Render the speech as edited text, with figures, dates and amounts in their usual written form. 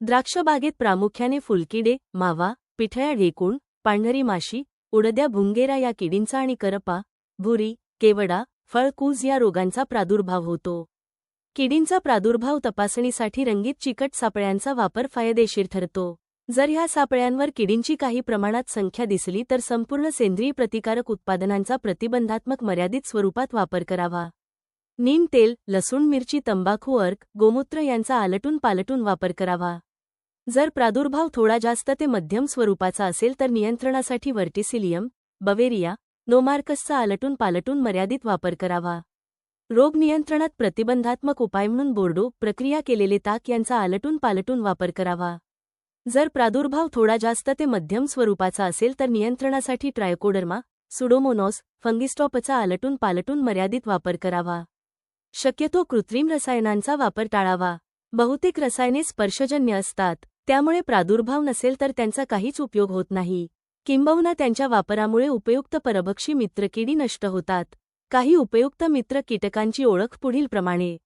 द्राक्षबागेत प्रामुख्याने फुलकिडे, मावा, पिठळ्या ढेकूण, पांढरी माशी, उडद्या भुंगेरा या किडींचा आणि करपा, भुरी, केवडा, फळकूज या रोगांचा प्रादुर्भाव होतो. किडींचा प्रादुर्भाव तपासणीसाठी रंगीत चिकट सापळ्यांचा वापर फायदेशीर ठरतो. जर ह्या सापळ्यांवर किडींची काही प्रमाणात संख्या दिसली तर संपूर्ण सेंद्रिय प्रतिकारक उत्पादनांचा प्रतिबंधात्मक मर्यादित स्वरूपात वापर करावा. नीम तेल, लसूण, मिरची, तंबाखू, अर्क, गोमूत्र यांचा आलटून पालटून वापर करावा. जर प्रादुर्भाव थोडा जास्त ते मध्यम स्वरूपाचा असेल तर नियंत्रणासाठी व्हर्टिसिलियम, बवेरिया, नोमार्कसचा आलटून पालटून मर्यादित वापर करावा. रोग नियंत्रणात प्रतिबंधात्मक उपाय म्हणून बोर्डो, प्रक्रिया केलेले ताक यांचा आलटून पालटून वापर करावा. जर प्रादुर्भाव थोडा जास्त ते मध्यम स्वरूपाचा असेल तर नियंत्रणासाठी ट्रायकोडर्मा, सुडोमोनॉस, फंगिस्टॉपचा आलटून पालटून मर्यादित वापर करावा. शक्यतो कृत्रिम रसायनांचा वापर टाळावा. बहुतेक रसायने स्पर्शजन्य असतात, त्यामुळे प्रादुर्भाव नसेल तर त्यांचा काहीच उपयोग होत नाही. किंबहुना त्यांच्या वापरामुळे उपयुक्त परभक्षी मित्रकिडी नष्ट होतात. काही उपयुक्त मित्र कीटकांची ओळख पुढीलप्रमाणे